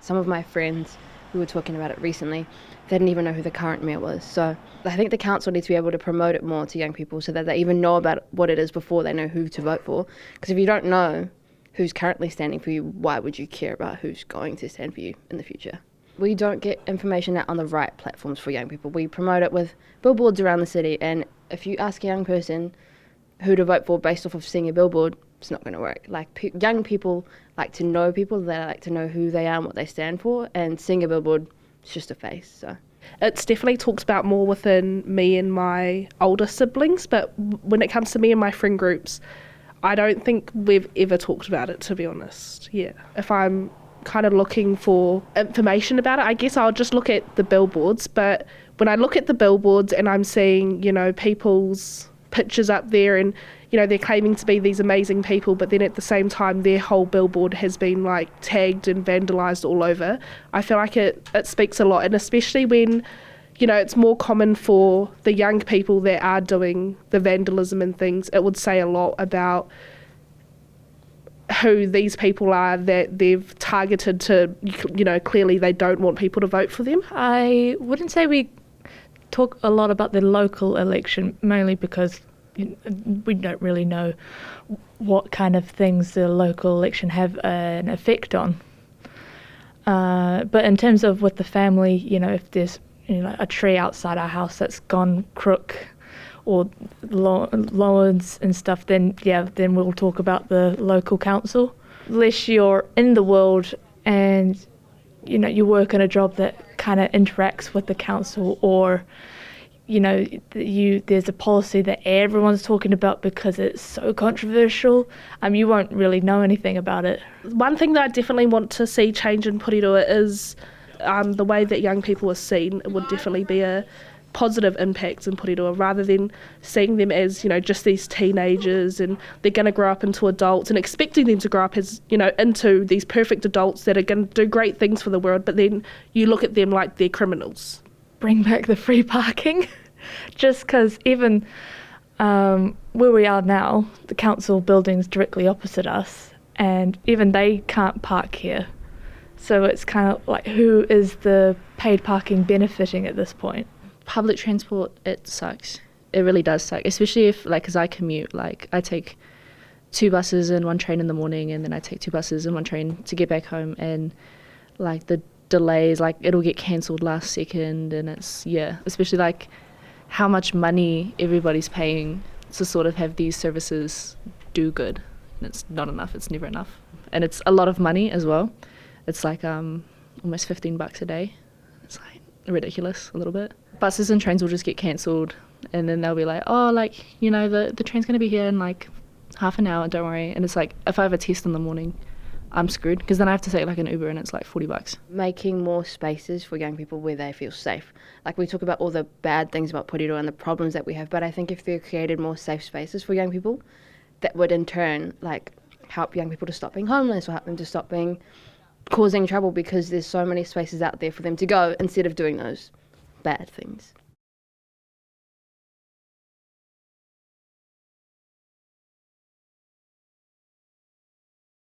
Some of my friends who were talking about it recently, they didn't even know who the current mayor was. So I think the council needs to be able to promote it more to young people so that they even know about what it is before they know who to vote for. Because if you don't know who's currently standing for you, why would you care about who's going to stand for you in the future? We don't get information out on the right platforms for young people. We promote it with billboards around the city, and if you ask a young person who to vote for based off of seeing a billboard, it's not going to work. Like, young people like to know people, they like to know who they are and what they stand for, and seeing a billboard, it's just a face. So it's definitely talked about more within me and my older siblings, but when it comes to me and my friend groups, I don't think we've ever talked about it, to be honest. Yeah. If I'm kind of looking for information about it, I guess I'll just look at the billboards. But when I look at the billboards and I'm seeing, people's pictures up there and, they're claiming to be these amazing people, but then at the same time their whole billboard has been like tagged and vandalised all over, I feel like it speaks a lot. And especially when it's more common for the young people that are doing the vandalism and things, it would say a lot about who these people are that they've targeted to, clearly they don't want people to vote for them. I wouldn't say we talk a lot about the local election, mainly because we don't really know what kind of things the local election have an effect on. But in terms of with the family, if there's a tree outside our house that's gone crook or lawns and stuff, then we'll talk about the local council. Unless you're in the world and you work in a job that kind of interacts with the council, or there's a policy that everyone's talking about because it's so controversial, you won't really know anything about it. One thing that I definitely want to see change in Porirua is the way that young people are seen. It would definitely be a positive impact in Porirua, rather than seeing them as just these teenagers and they're going to grow up into adults and expecting them to grow up as into these perfect adults that are going to do great things for the world, but then you look at them like they're criminals. Bring back the free parking. Just because even where we are now, the council building's directly opposite us, and even they can't park here. So it's kind of like, who is the paid parking benefiting at this point? Public transport, it sucks. It really does suck, especially if, because I commute, I take 2 buses and 1 train in the morning, and then I take 2 buses and 1 train to get back home, and the delays, it'll get cancelled last second, and it's, especially how much money everybody's paying to sort of have these services do good. And it's not enough, it's never enough. And it's a lot of money as well. It's almost $15 a day. It's ridiculous a little bit. Buses and trains will just get cancelled, and then they'll be like, the train's going to be here in half an hour, don't worry. And it's if I have a test in the morning, I'm screwed, because then I have to take an Uber and it's $40. Making more spaces for young people where they feel safe. We talk about all the bad things about Porirua and the problems that we have, but I think if they created more safe spaces for young people, that would in turn help young people to stop being homeless or help them to stop causing trouble, because there's so many spaces out there for them to go instead of doing those bad things.